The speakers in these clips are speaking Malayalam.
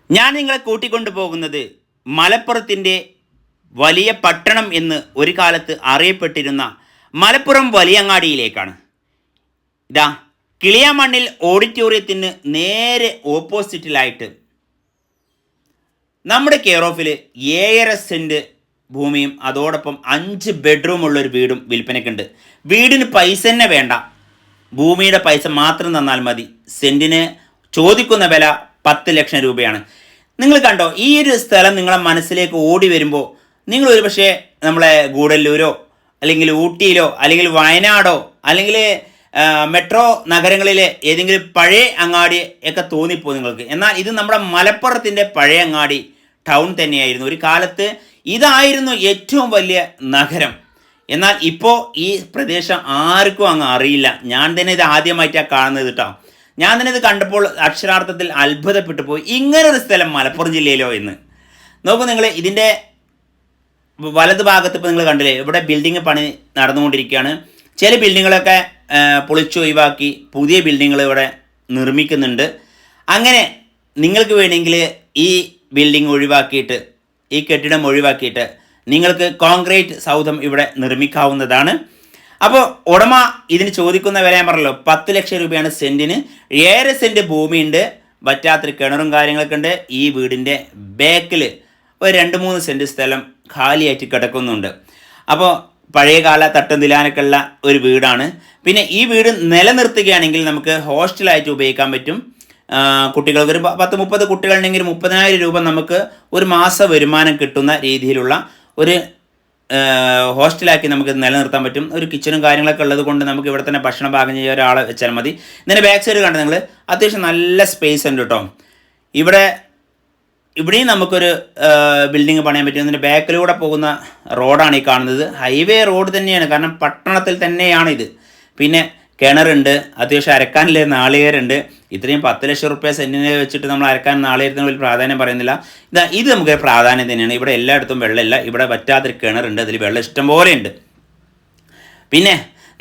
ഞാൻ നിങ്ങളെ കൂട്ടിക്കൊണ്ടു പോകുന്നത് മലപ്പുറത്തിൻ്റെ വലിയ പട്ടണം എന്ന് ഒരു കാലത്ത് അറിയപ്പെട്ടിരുന്ന മലപ്പുറം വലിയങ്ങാടിയിലേക്കാണ്. ഇതാ കിളിയാമണ്ണിൽ ഓഡിറ്റോറിയത്തിന് നേരെ ഓപ്പോസിറ്റിലായിട്ട് നമ്മുടെ കെയർ ഓഫിൽ 7.5 സെൻറ്റ് ഭൂമിയും അതോടൊപ്പം 5 ബെഡ്റൂമുള്ളൊരു വീടും വിൽപ്പനയ്ക്കുണ്ട്. വീടിന് പൈസ തന്നെ വേണ്ട, ഭൂമിയുടെ പൈസ മാത്രം തന്നാൽ മതി. സെൻറ്റിന് ചോദിക്കുന്ന വില 10 ലക്ഷം രൂപയാണ്. നിങ്ങൾ കണ്ടോ, ഈ ഒരു സ്ഥലം നിങ്ങളെ മനസ്സിലേക്ക് ഓടി വരുമ്പോൾ നിങ്ങൾ ഒരു പക്ഷേ നമ്മളെ ഗൂഡല്ലൂരോ അല്ലെങ്കിൽ ഊട്ടിയിലോ അല്ലെങ്കിൽ വയനാടോ അല്ലെങ്കിൽ മെട്രോ നഗരങ്ങളിലെ ഏതെങ്കിലും പഴയ അങ്ങാടി ഒക്കെ തോന്നിപ്പോകും നിങ്ങൾക്ക്. എന്നാൽ ഇത് നമ്മുടെ മലപ്പുറത്തിൻ്റെ പഴയ അങ്ങാടി ടൗൺ തന്നെയായിരുന്നു. ഒരു കാലത്ത് ഇതായിരുന്നു ഏറ്റവും വലിയ നഗരം. എന്നാൽ ഇപ്പോൾ ഈ പ്രദേശം ആർക്കും അങ്ങ് അറിയില്ല. ഞാൻ തന്നെ ഇത് ആദ്യമായിട്ടാണ് കാണുന്നത് കേട്ടോ. ഞാൻ തന്നെ ഇത് കണ്ടപ്പോൾ അക്ഷരാർത്ഥത്തിൽ അത്ഭുതപ്പെട്ടു പോയി. ഇങ്ങനൊരു സ്ഥലം മലപ്പുറം ജില്ലയിലോ എന്ന്. നോക്കൂ നിങ്ങൾ, ഇതിൻ്റെ വലത് ഭാഗത്ത് ഇപ്പോൾ നിങ്ങൾ കണ്ടില്ലേ, ഇവിടെ ബിൽഡിങ് പണി നടന്നുകൊണ്ടിരിക്കുകയാണ്. ചില ബിൽഡിങ്ങുകളൊക്കെ പൊളിച്ചു ഒഴിവാക്കി പുതിയ ബിൽഡിങ്ങുകൾ ഇവിടെ നിർമ്മിക്കുന്നുണ്ട്. അങ്ങനെ നിങ്ങൾക്ക് വേണമെങ്കിൽ ഈ ബിൽഡിംഗ് ഒഴിവാക്കിയിട്ട്, ഈ കെട്ടിടം ഒഴിവാക്കിയിട്ട് നിങ്ങൾക്ക് കോൺക്രീറ്റ് സൗധം ഇവിടെ നിർമ്മിക്കാവുന്നതാണ്. അപ്പോൾ ഉടമ ഇതിന് ചോദിക്കുന്ന വില ഞാൻ പറഞ്ഞല്ലോ, 10 ലക്ഷം രൂപയാണ് സെൻറ്റിന്. 7 സെൻറ്റ് ഭൂമിയുണ്ട്, പറ്റാത്തൊരു കിണറും കാര്യങ്ങളൊക്കെ ഉണ്ട്. ഈ വീടിൻ്റെ ബാക്കിൽ ഒരു 2-3 സെൻറ്റ് സ്ഥലം ഖാലിയായിട്ട് കിടക്കുന്നുണ്ട്. അപ്പോൾ പഴയകാല തട്ടും ഉള്ള ഒരു വീടാണ്. പിന്നെ ഈ വീട് നിലനിർത്തുകയാണെങ്കിൽ നമുക്ക് ഹോസ്റ്റലായിട്ട് ഉപയോഗിക്കാൻ പറ്റും. കുട്ടികൾക്ക് ഒരു 10-30 കുട്ടികളുണ്ടെങ്കിൽ 30,000 രൂപ നമുക്ക് ഒരു മാസ വരുമാനം കിട്ടുന്ന രീതിയിലുള്ള ഒരു ഹോസ്റ്റലാക്കി നമുക്ക് നിലനിർത്താൻ പറ്റും. ഒരു കിച്ചണും കാര്യങ്ങളൊക്കെ ഉള്ളത് കൊണ്ട് നമുക്ക് ഇവിടെ തന്നെ ഭക്ഷണം പാകം ചെയ്യാൻ ഒരാളെ വെച്ചാൽ മതി. ഇതിൻ്റെ ബാക്ക് സൈഡ് കണ്ട് നിങ്ങൾ, അത്യാവശ്യം നല്ല സ്പേസ് ഉണ്ട് കേട്ടോ. ഇവിടെയും നമുക്കൊരു ബിൽഡിംഗ് പണിയാൻ പറ്റും. ഇതിൻ്റെ ബാക്കിലൂടെ പോകുന്ന റോഡാണ് ഈ കാണുന്നത്. ഹൈവേ റോഡ് തന്നെയാണ്, കാരണം പട്ടണത്തിൽ തന്നെയാണിത്. പിന്നെ കിണറുണ്ട്, അത്യാവശ്യം അരക്കാനിലെ നാളികേരുണ്ട്. ഇത്രയും 10 ലക്ഷം റുപ്യ സെൻറ്റിനെ വെച്ചിട്ട് നമ്മൾ അരക്കാൻ നാളികേരത്തിന് വലിയ പ്രാധാന്യം പറയുന്നില്ല. ഇത് നമുക്ക് പ്രാധാന്യം തന്നെയാണ്. ഇവിടെ എല്ലായിടത്തും വെള്ളമില്ല, ഇവിടെ പറ്റാത്തൊരു കിണറുണ്ട്, അതിൽ വെള്ളം ഇഷ്ടം പോലെ ഉണ്ട്. പിന്നെ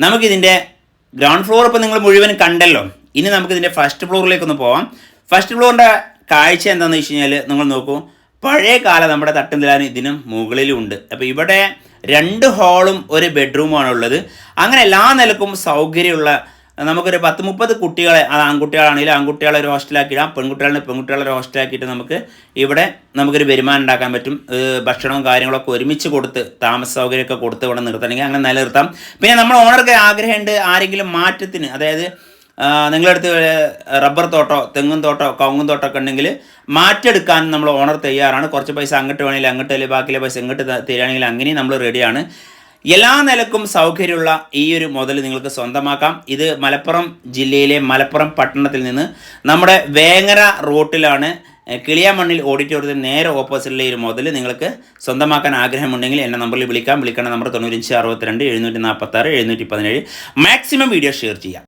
നമുക്കിതിൻ്റെ ഗ്രൗണ്ട് ഫ്ലോർ ഇപ്പോൾ നിങ്ങൾ മുഴുവൻ കണ്ടല്ലോ. ഇനി നമുക്കിതിൻ്റെ ഫസ്റ്റ് ഫ്ലോറിലേക്കൊന്ന് പോവാം. ഫസ്റ്റ് ഫ്ലോറിൻ്റെ കാഴ്ച എന്താണെന്ന് വെച്ച് കഴിഞ്ഞാൽ നിങ്ങൾ നോക്കൂ, പഴയ കാലം നമ്മുടെ തട്ടും ഇതിനും മുകളിലും ഉണ്ട്. അപ്പോൾ ഇവിടെ 2 ഹാളും ഒരു ബെഡ്റൂമാണ് ഉള്ളത്. അങ്ങനെ എല്ലാ നിലക്കും സൗകര്യമുള്ള നമുക്കൊരു 10-30 കുട്ടികളെ, അത് ആൺകുട്ടികളാണെങ്കിലും ആൺകുട്ടികളെ ഒരു ഹോസ്റ്റലാക്കിയിടാം, പെൺകുട്ടികളെ ഒരു ഹോസ്റ്റലാക്കിയിട്ട് നമുക്കൊരു വരുമാനം ഉണ്ടാക്കാൻ പറ്റും. ഭക്ഷണവും കാര്യങ്ങളൊക്കെ ഒരുമിച്ച് കൊടുത്ത് താമസ സൗകര്യമൊക്കെ കൊടുത്ത് ഇവിടെ നിർത്തണമെങ്കിൽ അങ്ങനെ നിലനിർത്താം. പിന്നെ നമ്മൾ ഓണർക്ക് ആഗ്രഹമുണ്ട് ആരെങ്കിലും മാറ്റത്തിന്, അതായത് നിങ്ങളടുത്ത് റബ്ബർ തോട്ടോ തെങ്ങും തോട്ടോ കവുങ്ങും തോട്ടോ ഒക്കെ ഉണ്ടെങ്കിൽ മാറ്റെടുക്കാൻ നമ്മൾ ഓണർ തയ്യാറാണ്. കുറച്ച് പൈസ അങ്ങോട്ട് വേണമെങ്കിൽ അങ്ങോട്ട്, അല്ലെങ്കിൽ ബാക്കിയുള്ള പൈസ ഇങ്ങോട്ട് തരികയാണെങ്കിൽ അങ്ങനെയും നമ്മൾ റെഡിയാണ്. എല്ലാ നിലക്കും സൗകര്യമുള്ള ഈ ഒരു മുതൽ നിങ്ങൾക്ക് സ്വന്തമാക്കാം. ഇത് മലപ്പുറം ജില്ലയിലെ മലപ്പുറം പട്ടണത്തിൽ നിന്ന് നമ്മുടെ വേങ്ങര റൂട്ടിലാണ്. കിളിയാമണ്ണിൽ ഓഡിറ്റോറിയത്തിന് നേരെ ഓപ്പോസിറ്റിലെ ഒരു മുതൽ നിങ്ങൾക്ക് സ്വന്തമാക്കാൻ ആഗ്രഹമുണ്ടെങ്കിൽ എന്നെ നമ്പറിൽ വിളിക്കേണ്ട നമ്പർ 9562 746 717. മാക്സിമം വീഡിയോ ഷെയർ ചെയ്യാം.